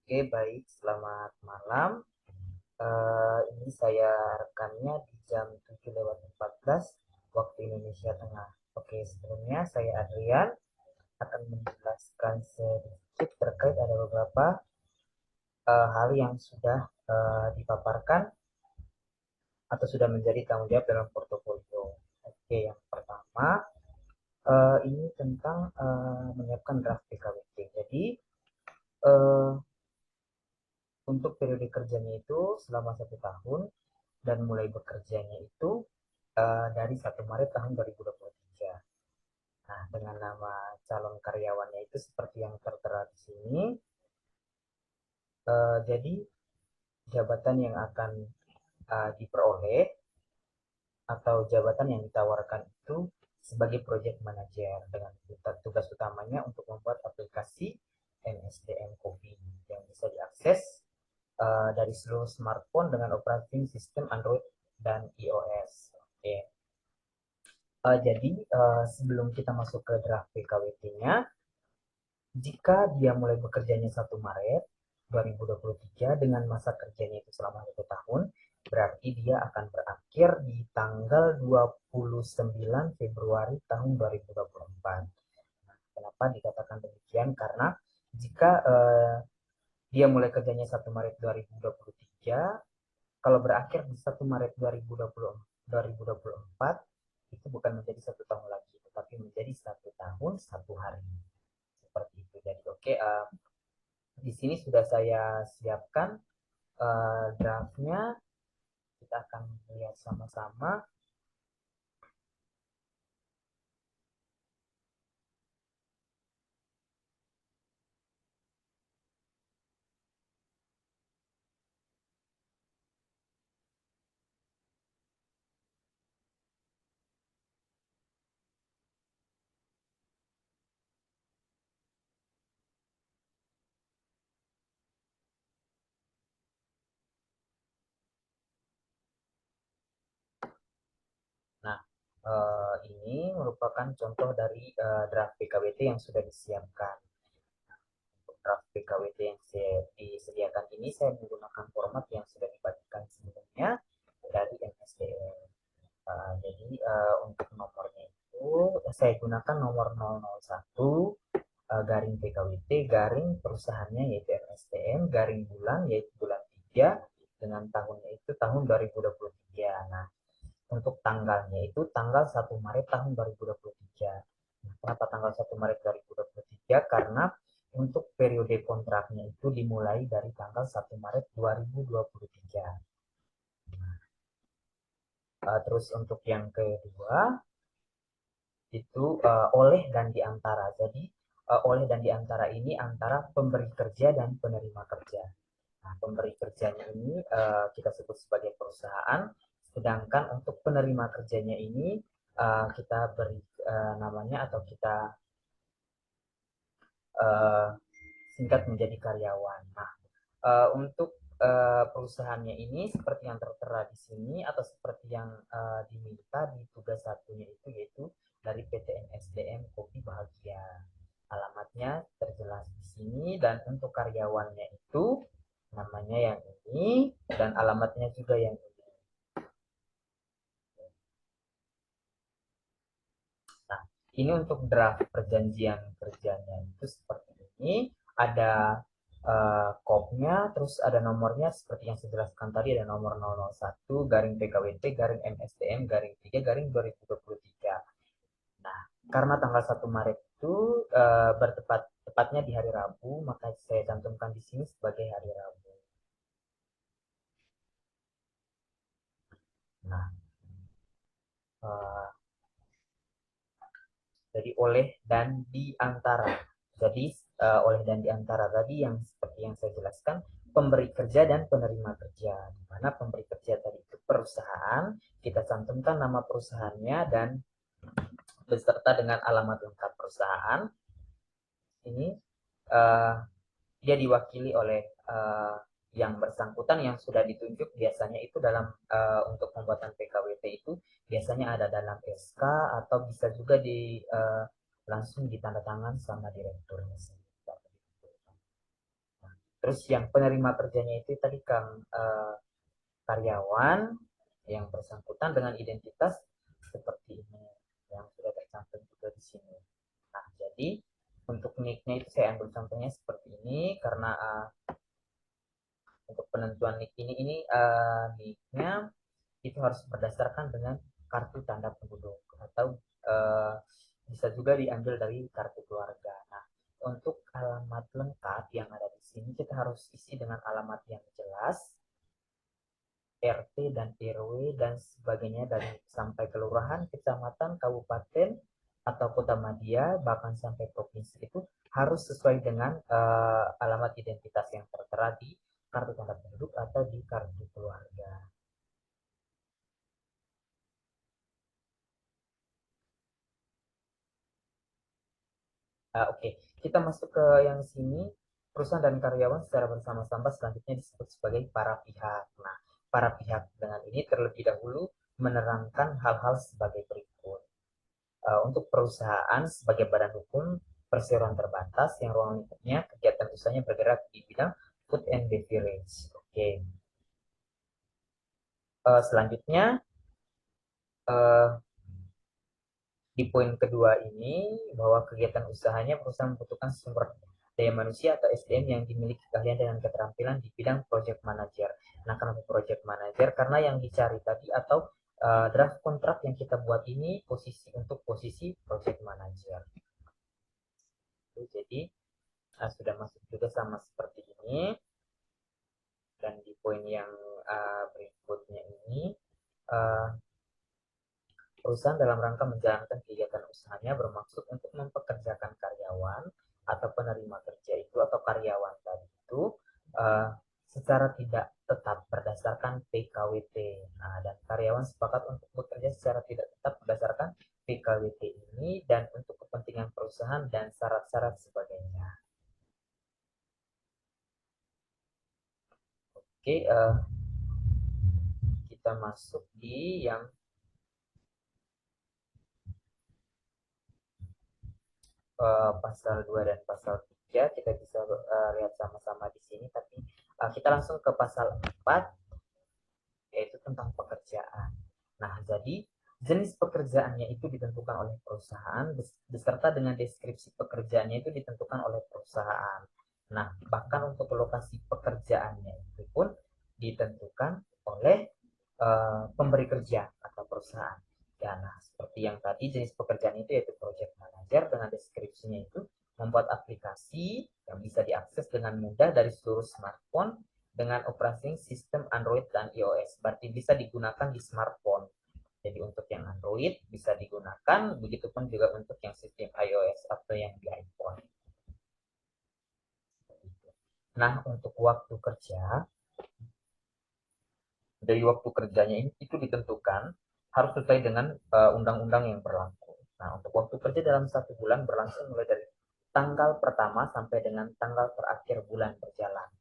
Oke, baik. Selamat malam. Ini saya rekamnya di jam 7:14 waktu Indonesia Tengah. Oke, sebelumnya saya Adrian akan menjelaskan sedikit terkait ada beberapa hal yang sudah dipaparkan atau sudah menjadi tanggung jawab dalam portofolio. Oke, yang pertama ini tentang menyiapkan draft PKWT. Jadi eh, untuk periode kerjanya itu selama 1 tahun dan mulai bekerjanya itu dari 1 Maret tahun 2023. Nah, dengan nama calon karyawannya itu seperti yang tertera di sini. Jadi jabatan yang akan diperoleh atau jabatan yang ditawarkan itu sebagai project manager dengan tugas utamanya untuk membuat aplikasi MSDM Kopi yang bisa diakses dari seluruh smartphone dengan operating system Android dan iOS. Oke. Jadi sebelum kita masuk ke draft PKWT-nya, jika dia mulai bekerjanya 1 Maret 2023 dengan masa kerjanya itu selama 1 tahun, berarti dia akan berakhir di tanggal 29 Februari tahun 2024. Nah, kenapa dikatakan demikian? Karena jika dia mulai kerjanya 1 Maret 2023, kalau berakhir di 1 Maret 2024, itu bukan menjadi 1 tahun lagi, tetapi menjadi 1 tahun 1 hari. Seperti itu. Jadi oke, di sini sudah saya siapkan draftnya. Kita akan lihat sama-sama. Nah, ini merupakan contoh dari draft PKWT yang sudah disiapkan. Untuk draft PKWT yang saya disediakan ini, saya menggunakan format yang sudah dibagikan sebelumnya dari MSDM. Jadi untuk nomornya itu saya gunakan nomor 001 garing PKWT garing perusahaannya yaitu MSTM garing bulan yaitu bulan 3 dengan tahunnya itu tahun 2023. Nah, untuk tanggalnya itu tanggal 1 Maret tahun 2023. Nah, kenapa tanggal 1 Maret 2023? Karena untuk periode kontraknya itu dimulai dari tanggal 1 Maret 2023. Terus untuk yang kedua itu oleh dan diantara. Jadi oleh dan diantara ini antara pemberi kerja dan penerima kerja. Nah, pemberi kerjanya ini kita sebut sebagai perusahaan, sedangkan untuk penerima kerjanya ini kita beri namanya atau kita uh, singkat menjadi karyawan. Nah, untuk perusahaannya ini seperti yang tertera di sini atau seperti yang diminta di tugas satunya itu yaitu dari PT NSDM Kopi Bahagia. Alamatnya terjelas di sini dan untuk karyawannya itu namanya yang ini dan alamatnya juga yang ini. Nah, ini untuk draft perjanjian kerjanya itu seperti ini. Ada kopnya, terus ada nomornya seperti yang saya jelaskan tadi, ada nomor 001 garing PKWT garing MSDM garing 3 garing 2023. Nah, karena tanggal 1 Maret itu tepatnya di hari Rabu, maka saya cantumkan di sini sebagai hari Rabu. Nah, eh, jadi oleh dan di antara. Jadi oleh dan di antara tadi yang seperti yang saya jelaskan, pemberi kerja dan penerima kerja. Di mana pemberi kerja tadi itu perusahaan, kita cantumkan nama perusahaannya dan beserta dengan alamat lengkap perusahaan. Ini uh, dia diwakili oleh yang bersangkutan yang sudah ditunjuk biasanya itu dalam untuk pembuatan PKWT itu biasanya ada dalam SK atau bisa juga di langsung ditandatangan sama direkturnya. Terus yang penerima kerjanya itu tadi Kang, karyawan yang bersangkutan dengan identitas seperti ini yang sudah tercantum juga di sini. Nah, jadi untuk nicknya itu saya ambil contohnya seperti ini karena untuk penentuan nick ini nicknya itu harus berdasarkan dengan kartu tanda penduduk atau uh, bisa juga diambil dari kartu keluarga. Nah, untuk alamat lengkap yang ada di sini kita harus isi dengan alamat yang jelas, RT dan RW dan sebagainya dari sampai kelurahan, kecamatan, kabupaten atau kota madya bahkan sampai provinsi itu harus sesuai dengan alamat identitas yang tertera di kartu tanda penduduk atau di kartu keluarga. Oke, kita masuk ke yang sini. Perusahaan dan karyawan secara bersama-sama selanjutnya disebut sebagai para pihak. Nah, para pihak dengan ini terlebih dahulu menerangkan hal-hal sebagai berikut. Untuk perusahaan sebagai badan hukum perseroan terbatas yang ruang lingkupnya kegiatan usahanya bergerak di bidang food and beverage. Oke, selanjutnya uh, di poin kedua ini bahwa kegiatan usahanya perusahaan membutuhkan sumber daya manusia atau SDM yang dimiliki keahlian dengan keterampilan di bidang project manager. Nah, kenapa project manager? Karena yang dicari tadi atau draft kontrak yang kita buat ini posisi untuk posisi project manager. Jadi sudah masuk juga sama seperti ini. Dan di poin yang berikutnya ini uh, perusahaan dalam rangka menjalankan kegiatan usahanya bermaksud untuk mempekerjakan karyawan atau penerima kerja itu atau karyawan tadi itu uh, secara tidak tetap berdasarkan PKWT. Nah, dan karyawan sepakat untuk bekerja secara tidak tetap berdasarkan PKWT ini dan untuk kepentingan perusahaan dan syarat-syarat sebagainya. Oke, kita masuk di yang pasal 2 dan pasal 3 kita bisa lihat sama-sama di sini tapi kita langsung ke pasal 4 yaitu tentang pekerjaan. Nah, jadi jenis pekerjaannya itu ditentukan oleh perusahaan beserta dengan deskripsi pekerjaannya itu ditentukan oleh perusahaan. Nah, bahkan untuk lokasi pekerjaannya itu pun ditentukan oleh pemberi kerja atau perusahaan. Ya, nah, seperti yang tadi jenis pekerjaan itu yaitu project manager dengan deskripsinya itu membuat aplikasi yang bisa diakses dengan mudah dari seluruh smartphone dengan operasi sistem Android dan iOS. Berarti bisa digunakan di smartphone. Jadi untuk yang Android bisa digunakan, begitupun juga untuk yang sistem iOS atau yang di iPhone. Nah, untuk waktu kerja, dari waktu kerjanya itu ditentukan harus sesuai dengan undang-undang yang berlaku. Nah, untuk waktu kerja dalam satu bulan berlangsung mulai dari tanggal pertama sampai dengan tanggal terakhir bulan berjalan.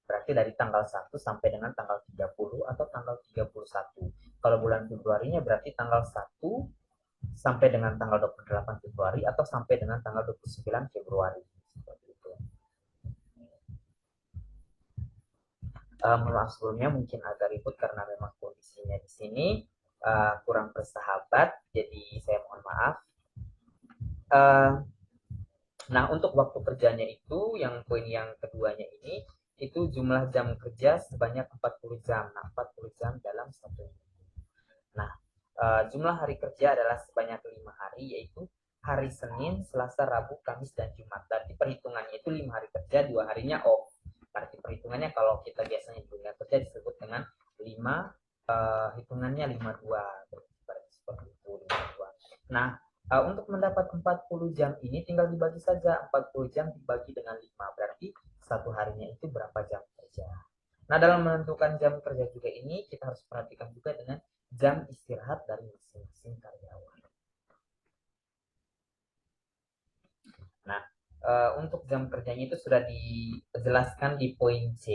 Berarti dari tanggal 1 sampai dengan tanggal 30 atau tanggal 31. Kalau bulan Februarinya berarti tanggal 1 sampai dengan tanggal 28 Februari atau sampai dengan tanggal 29 Februari. Seperti itu. Mohon maaf sebelumnya mungkin agak ribut karena memang kondisinya di sini kurang bersahabat, jadi saya mohon maaf. Uh, Nah, untuk waktu kerjanya itu, yang poin yang keduanya ini, itu jumlah jam kerja sebanyak 40 jam. Nah, 40 jam dalam satu minggu. Nah, jumlah hari kerja adalah sebanyak 5 hari, yaitu hari Senin, Selasa, Rabu, Kamis, dan Jumat. Berarti perhitungannya itu 5 hari kerja, 2 harinya off. Berarti perhitungannya kalau kita biasanya dunia kerja disebut dengan 5, hitungannya 52. Berarti seperti itu, 52. Nah, untuk mendapat 40 jam ini tinggal dibagi saja 40 jam dibagi dengan 5. Berarti satu harinya itu berapa jam kerja. Nah, dalam menentukan jam kerja juga ini kita harus perhatikan juga dengan jam istirahat dari masing-masing karyawan. Nah, untuk jam kerjanya itu sudah dijelaskan di poin C.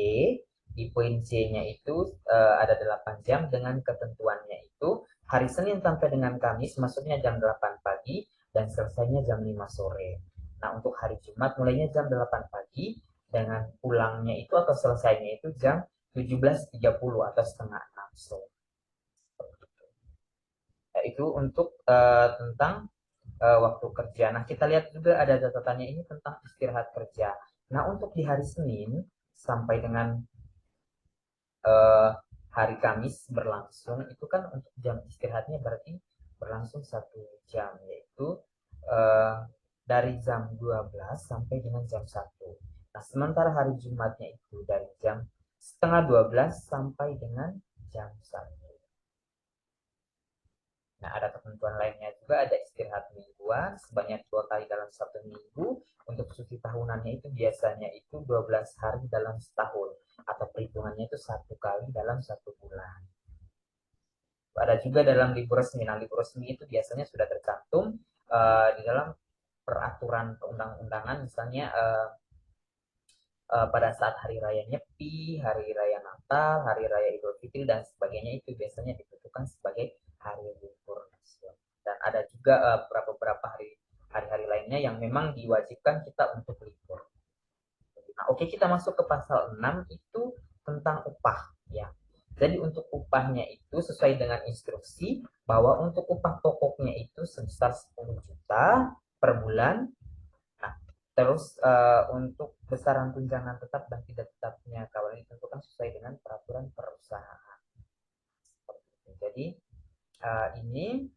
Di poin C-nya itu ada 8 jam dengan ketentuannya itu hari Senin sampai dengan Kamis masuknya jam 8 pagi dan selesainya jam 5 sore. Nah, untuk hari Jumat mulainya jam 8 pagi dengan pulangnya itu atau selesainya itu jam 17.30 atau setengah 6 sore. Ya, itu untuk tentang waktu kerja. Nah, kita lihat juga ada catatannya ini tentang istirahat kerja. Nah, untuk di hari Senin sampai dengan eh, hari Kamis berlangsung, itu kan untuk jam istirahatnya berarti berlangsung 1 jam, yaitu eh, dari jam 12 sampai dengan jam 1. Nah, sementara hari Jumatnya itu dari jam setengah 12 sampai dengan jam 1. Nah, ada ketentuan lainnya juga, ada istirahat mingguan sebanyak 2 kali dalam 1 minggu. Untuk cuti tahunannya itu biasanya itu 12 hari dalam setahun, atau perhitungannya itu 1 kali dalam 1 bulan. Ada juga dalam libur resmi. Nah, libur resmi itu biasanya sudah tercantum di dalam peraturan perundang-undangan, misalnya pada saat hari raya Nyepi, hari raya Natal, hari raya Idul Fitri dan sebagainya, itu biasanya ditentukan sebagai hari libur nasional. Dan ada juga beberapa hari-hari lainnya yang memang diwajibkan kita untuk libur. Nah, oke, kita masuk ke pasal 6 itu tentang upah ya. Jadi untuk upahnya itu sesuai dengan instruksi bahwa untuk upah pokoknya itu sebesar 10 juta per bulan. Nah, terus untuk besaran tunjangan tetap dan tidak tetapnya kawan ditentukan sesuai dengan peraturan perusahaan. Jadi ini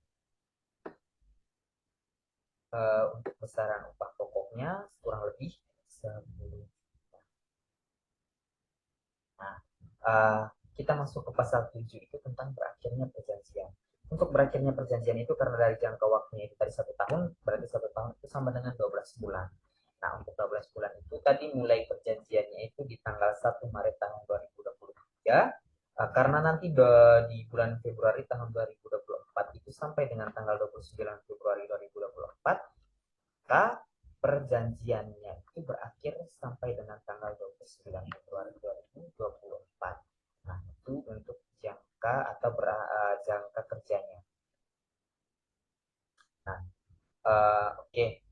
untuk besaran upah pokoknya kurang lebih 10. Nah, uh, kita masuk ke pasal 7 itu tentang berakhirnya perjanjian. Untuk berakhirnya perjanjian itu karena dari jangka waktunya itu tadi 1 tahun, berarti 1 tahun itu sama dengan 12 bulan. Nah, untuk 12 bulan itu tadi mulai perjanjiannya itu di tanggal 1 Maret tahun 2023, karena nanti di bulan Februari tahun 2024 itu sampai dengan tanggal 29 Februari 2024, maka perjanjiannya itu berakhir sampai dengan tanggal 29 Februari 2024. Nah, itu untuk jangka atau jangka kerjanya. Nah, oke.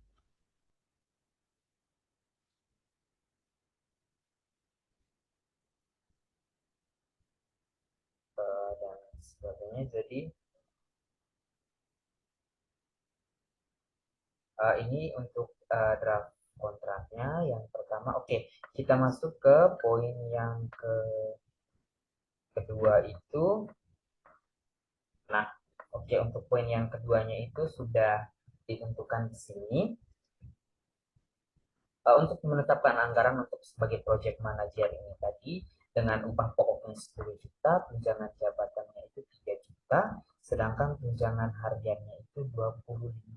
Dan sebagainya. Jadi, ini untuk draft kontraknya yang pertama. Oke, kita masuk ke poin yang kedua itu. Nah, oke, untuk poin yang keduanya itu sudah ditentukan di sini. Untuk menetapkan anggaran untuk sebagai project manager ini tadi dengan upah pokoknya 10 juta, tunjangan jabatannya itu 3 juta, sedangkan tunjangan hariannya itu 25.000.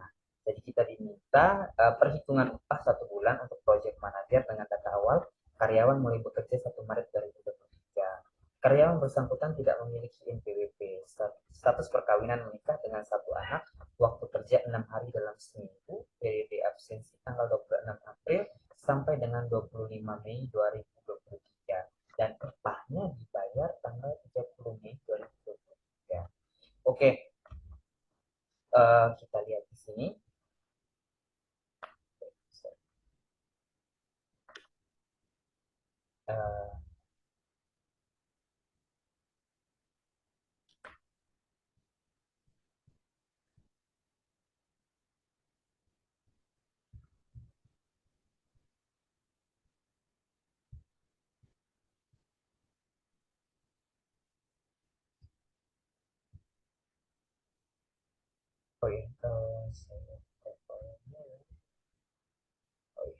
Nah, jadi kita diminta perhitungan upah 1 bulan untuk project manager dengan data awal karyawan mulai bekerja 1 Maret 2023. Karyawan bersangkutan tidak memiliki NPWP, status perkawinan menikah dengan 1 anak, waktu kerja 6 hari dalam seminggu, periode absensi tanggal 26 April sampai dengan 25 Mei 2023, dan upahnya dibayar tanggal 30 Mei 2023. Oke, kita lihat di sini. Uh, oh ya, saya oh ya.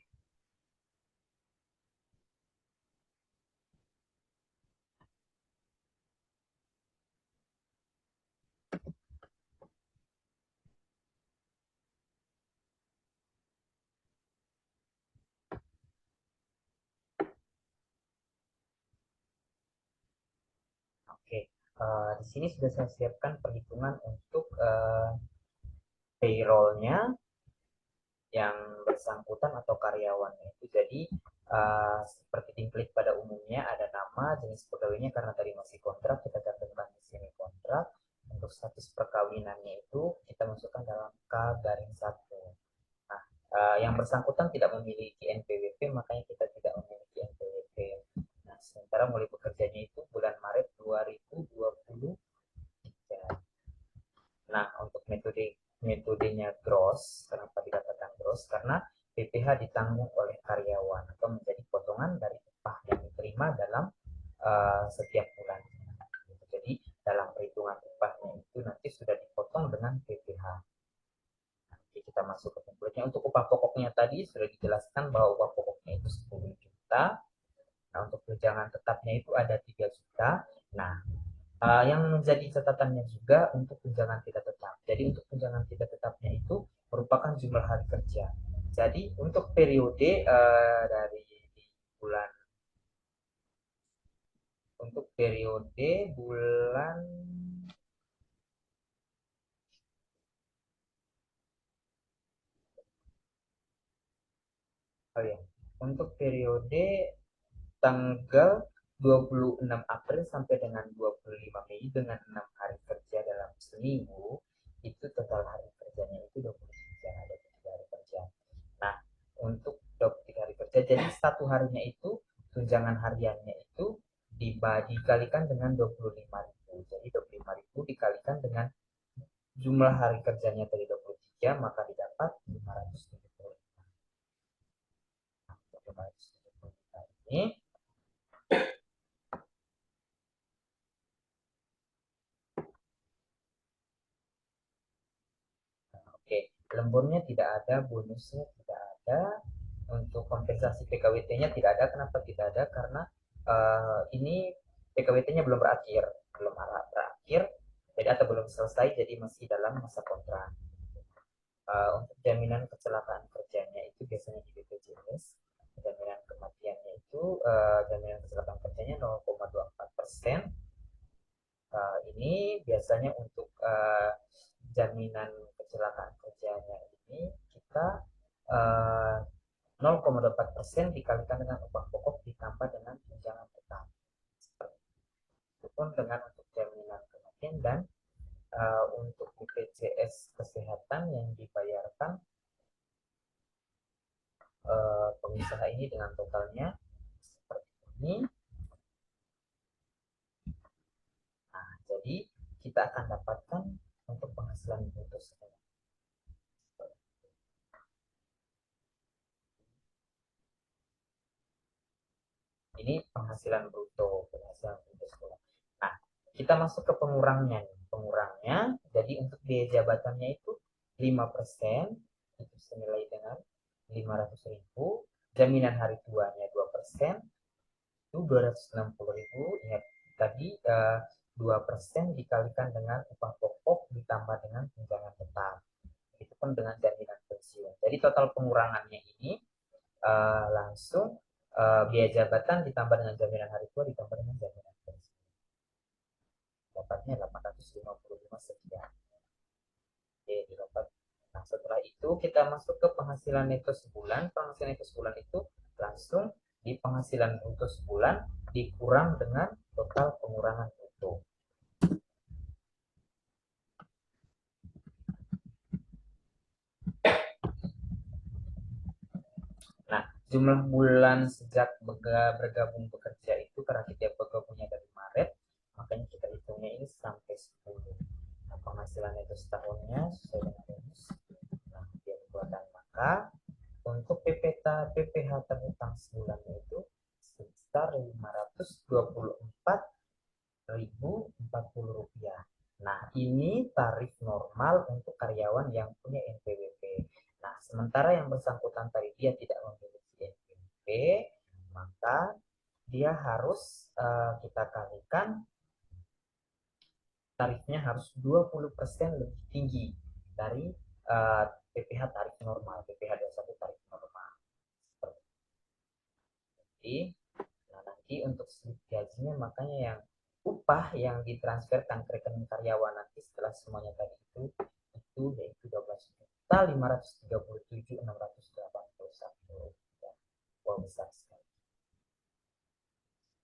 Oke, di sini sudah saya siapkan perhitungan untuk payroll-nya yang bersangkutan atau karyawannya itu. Jadi seperti template pada umumnya ada nama, jenis pegawainya karena tadi masih kontrak kita cantumkan di sini kontrak. Untuk status perkawinannya itu kita masukkan dalam K garing 1. Nah, Yang bersangkutan tidak memiliki NPWP, makanya kita tidak memiliki NPWP. Nah, sementara mulai bekerjanya itu bulan Maret 2023. Nah, untuk metodenya gross, kenapa dikatakan gross? Karena PPh ditanggung oleh karyawan atau menjadi potongan dari upah yang diterima dalam setiap bulan. Jadi dalam perhitungan upahnya itu nanti sudah dipotong dengan PPh. Nanti kita masuk ke template-nya. Untuk upah pokoknya tadi sudah dijelaskan bahwa upah pokoknya itu 10 juta. Nah, untuk tunjangan tetapnya itu ada 3 juta. Nah, yang menjadi catatannya juga untuk tunjangan tidak tetap. Jadi untuk tunjangan tidak tetapnya itu merupakan jumlah hari kerja. Jadi untuk periode dari bulan untuk periode bulan oh ya, untuk periode tanggal 26 April sampai dengan 25 Mei dengan 6 hari kerja dalam seminggu, itu total hari kerjanya itu 23 ada 3 hari kerja. Nah, untuk 23 hari kerja, jadi satu harinya itu tunjangan hariannya itu dikalikan dengan 25.000. Jadi 25.000 dikalikan dengan jumlah hari kerjanya tadi 23, maka didapat 575. Ini oke, lemburnya tidak ada, bonusnya tidak ada, untuk kompensasi PKWT-nya tidak ada. Kenapa tidak ada? Karena ini PKWT-nya belum berakhir, belum berakhir, jadi atau belum selesai, jadi masih dalam masa kontrak. Untuk jaminan kecelakaan kerjanya itu biasanya di BPJS, jaminan kematiannya itu jaminan kecelakaan kerjanya 0,24%. Ini biasanya untuk jaminan kecelakaan kerjanya ini kita 0,24% dikalikan dengan upah pokok ditambah dengan tunjangan tetap. Itu pun dengan untuk jaminan kematian dan untuk BPJS kesehatan yang dibayarkan pengusaha ini dengan totalnya seperti ini. Nah, jadi kita akan dapatkan untuk penghasilan bruto sekolah. Ini penghasilan bruto, sekolah. Nah, kita masuk ke pengurangnya. Pengurangnya, jadi untuk biaya jabatannya itu 5%, itu senilai dengan 500.000. Jaminan hari tuanya 2%, itu 260.000. Ingat tadi 2% dikalikan dengan upah pokok ditambah dengan tunjangan tetap. Itu pun dengan jaminan pensiun. Jadi total pengurangannya ini langsung biaya jabatan ditambah dengan jaminan hari tua ditambah dengan jaminan pensiun. Dapatnya 855 sekian. Oke, didapat. Nah, setelah itu kita masuk ke penghasilan neto sebulan. Penghasilan neto sebulan itu langsung di penghasilan bruto sebulan dikurang dengan total pengurangan bruto. Nah, jumlah bulan sejak bergabung bekerja itu karena kita bergabungnya dari Maret, makanya kita hitungnya ini sampai 10. Nah, penghasilan itu setahunnya sesuai dengan rumus. Nah, dia buatan maka untuk PPH terhutang sebulannya itu sebesar 524.040 rupiah. Nah, ini tarif normal untuk karyawan yang punya NPWP. Nah, sementara yang bersangkutan tadi dia tidak memiliki NPWP, maka dia harus kita kalikan tarifnya harus 20% lebih tinggi dari PPh tarif normal, PPh 21 tarif normal. Jadi, nah nanti untuk slip gajinya makanya yang upah yang ditransferkan ke rekening karyawan nanti setelah semuanya tadi itu yaitu 12.537.681. Wah, besar sekali.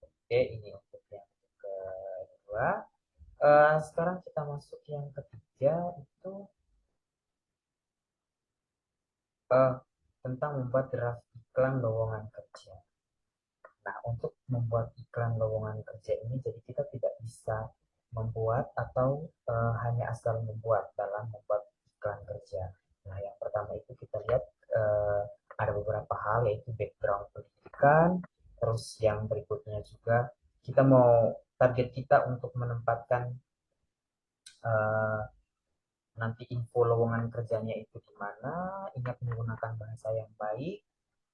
Oke, ini untuk yang kedua. Sekarang kita masuk yang ketiga itu tentang membuat draft iklan lowongan kerja. Nah, untuk membuat iklan lowongan kerja ini, jadi kita tidak bisa membuat atau hanya asal membuat dalam membuat iklan kerja. Nah, yang pertama itu kita lihat ada beberapa hal, yaitu background pendidikan, terus yang berikutnya juga kita mau target kita untuk menempatkan eh, nanti info lowongan kerjanya itu di mana, ingat menggunakan bahasa yang baik.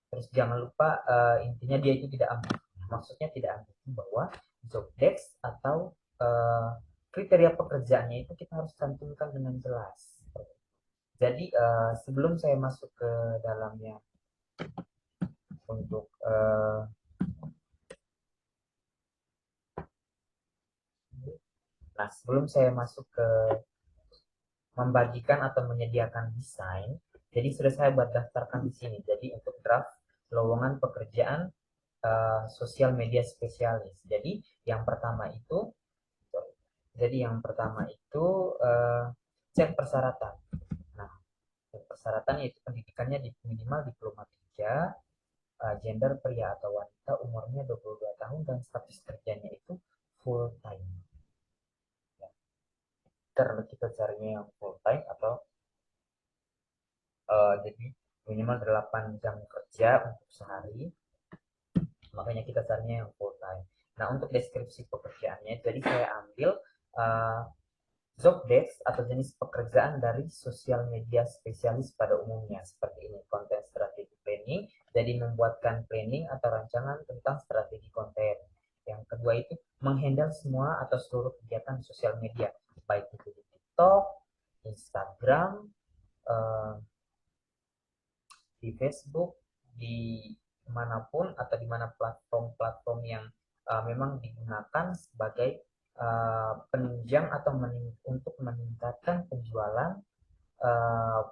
Terus jangan lupa intinya dia itu tidak ambigu. Maksudnya tidak ambigu bahwa job desk atau kriteria pekerjaannya itu kita harus cantumkan dengan jelas. Jadi sebelum saya masuk ke dalamnya untuk nah sebelum saya masuk ke membagikan atau menyediakan desain, jadi sudah saya buat daftarkan di sini. Jadi untuk draft lowongan pekerjaan sosial media spesialis. Jadi yang pertama itu cek persyaratan. Nah, cek persyaratan yaitu pendidikannya di minimal diploma 3, gender pria atau wanita, umurnya 22 tahun dan status kerjanya itu full time. Ya. Karena kita carinya yang full time atau jadi minimal 8 jam kerja untuk sehari, makanya kita carinya yang full time. Nah, untuk deskripsi pekerjaannya, jadi saya ambil uh, job desk atau jenis pekerjaan dari sosial media spesialis pada umumnya seperti ini, konten strategi planning, jadi membuatkan planning atau rancangan tentang strategi konten. Yang kedua itu menghandle semua atau seluruh kegiatan sosial media, baik itu di TikTok, Instagram, eh, di Facebook, di manapun atau di mana platform-platform yang memang digunakan sebagai penunjang atau untuk meningkatkan penjualan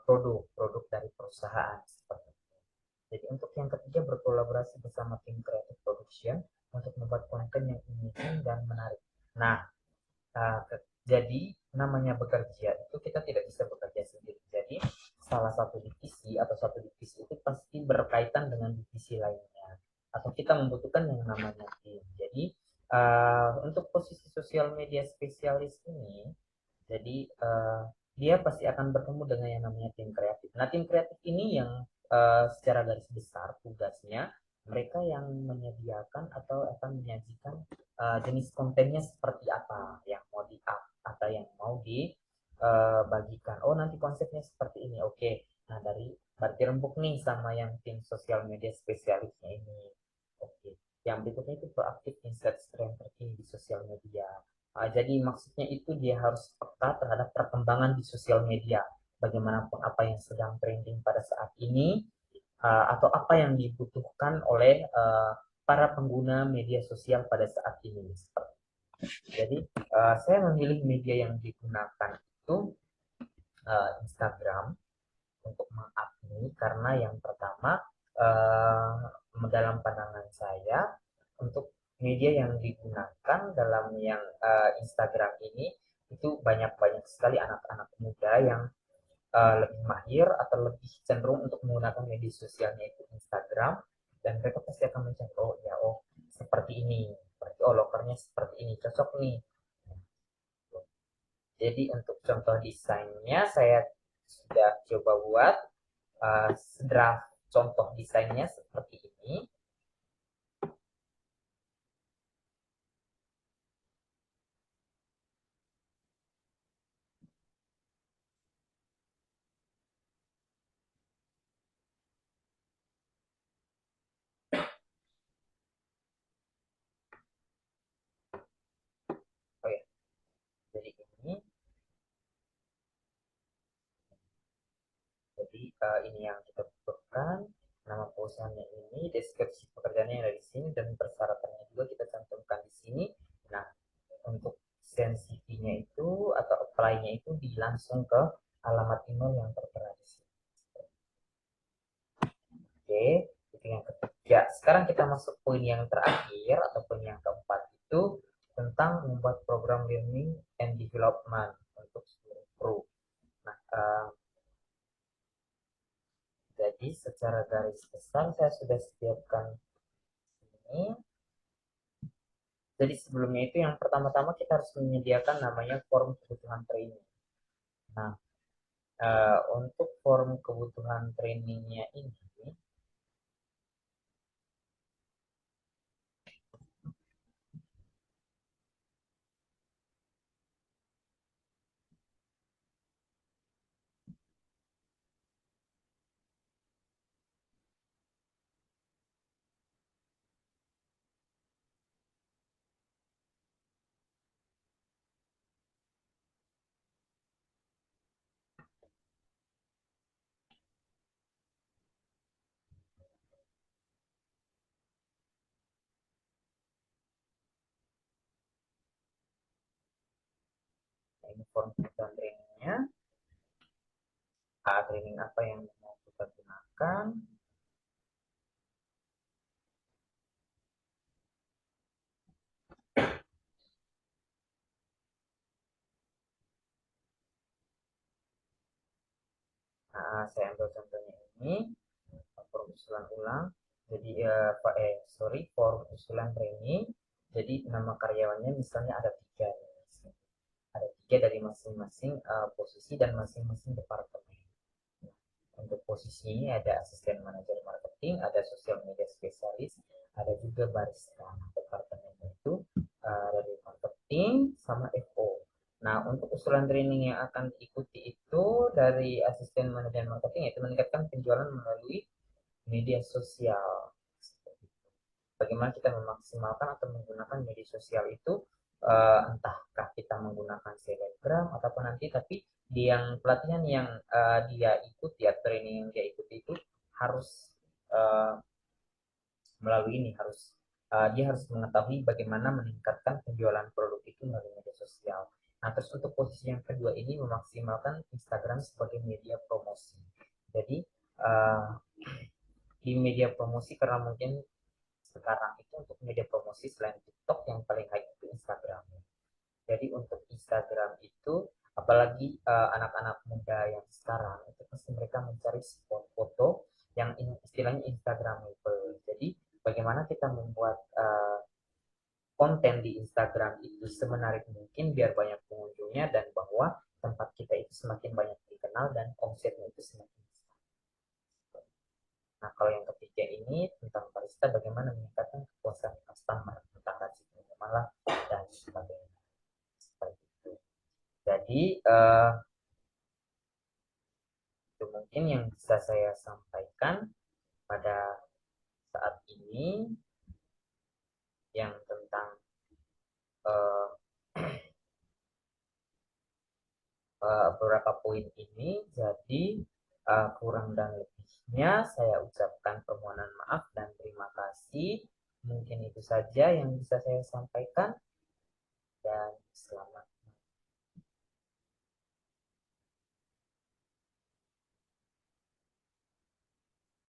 produk-produk dari perusahaan seperti itu. Jadi untuk yang ketiga berkolaborasi bersama tim creative production untuk membuat konten yang unik dan menarik. Nah, Nah, jadi namanya bekerja itu kita tidak bisa bekerja sendiri. Jadi salah satu divisi atau satu divisi itu pasti berkaitan dengan divisi lainnya. Atau kita membutuhkan yang namanya tim. Jadi untuk posisi sosial media spesialis ini, jadi dia pasti akan bertemu dengan yang namanya tim kreatif. Nah, tim kreatif ini yang secara garis besar tugasnya mereka yang menyediakan atau akan menyajikan jenis kontennya seperti apa yang mau di up atau yang mau dibagikan. Oh, nanti konsepnya seperti ini. Oke. Nah, dari berarti rembuk nih sama yang tim sosial media spesialisnya ini. Oke. Yang berikutnya itu proaktif insight trend terkini di sosial media. Jadi maksudnya itu dia harus peka terhadap perkembangan di sosial media. Bagaimanapun apa yang sedang trending pada saat ini, atau apa yang dibutuhkan oleh para pengguna media sosial pada saat ini. Jadi saya memilih media yang digunakan itu Instagram untuk meng-up ini karena yang pertama dalam pandangan saya untuk media yang digunakan dalam yang Instagram ini itu banyak-banyak sekali anak-anak muda yang lebih mahir atau lebih cenderung untuk menggunakan media sosialnya itu Instagram dan mereka pasti akan mencari oh ya oh seperti ini berarti oh lokernya seperti ini cocok nih. Jadi untuk contoh desainnya saya sudah coba buat draft contoh desainnya seperti ini. Oh ya, jadi ini, jadi ini yang kita butuhkan, nama perusahaannya ini, deskripsi pekerjaannya yang ada di sini dan persyaratannya juga kita cantumkan di sini. Nah, untuk send CV-nya itu atau apply-nya itu langsung ke alamat email yang tertera di sini. Oke, itu yang ketiga. Sekarang kita masuk poin yang terakhir atau poin yang keempat itu tentang membuat program learning and development untuk seluruh kru. Nah, jadi secara garis besar saya sudah sediakan ini. Jadi sebelumnya itu yang pertama-tama kita harus menyediakan namanya form kebutuhan training. Nah, untuk form kebutuhan trainingnya ini, nah ini form kebutuhan trainingnya. Training apa yang mau kita gunakan. Saya ambil contohnya ini, form usulan ulang. Jadi, form usulan training. Jadi nama karyawannya misalnya ada tiga, ada tiga dari masing-masing posisi dan masing-masing departemen. Untuk posisi ini ada asisten manajer marketing, ada sosial media spesialis, ada juga barista. Departemen itu dari marketing sama FO. Nah, untuk usulan training yang akan diikuti itu dari asisten manajer marketing yaitu meningkatkan penjualan melalui media sosial. Bagaimana kita memaksimalkan atau menggunakan media sosial itu, entahkah kita menggunakan selebgram ataupun nanti, tapi di yang pelatihan yang dia ikuti atau training yang dia ikuti itu harus uh, melalui ini, dia harus mengetahui bagaimana meningkatkan penjualan produk itu melalui media sosial. Nah, terus untuk posisi yang kedua ini memaksimalkan Instagram sebagai media promosi. Jadi uh, di media promosi, karena mungkin sekarang itu untuk media promosi selain TikTok yang paling high itu Instagram. Jadi untuk Instagram itu, apalagi anak-anak muda yang sekarang itu pasti mereka mencari spot foto yang istilahnya Instagramable. Jadi bagaimana kita membuat konten di Instagram itu semenarik mungkin biar banyak pengunjungnya dan bahwa tempat kita itu semakin banyak dikenal dan omsetnya itu semakin besar. Nah, kalau yang ketiga ini tentang barista, bagaimana meningkatkan kepuasan customer tentang rasa malah dan sebagainya. Seperti itu. Jadi, itu mungkin yang bisa saya sampaikan pada saat ini yang tentang uh, beberapa poin ini. Jadi, kurang dan lebihnya saya ucapkan permohonan maaf dan terima kasih. Mungkin itu saja yang bisa saya sampaikan dan selamat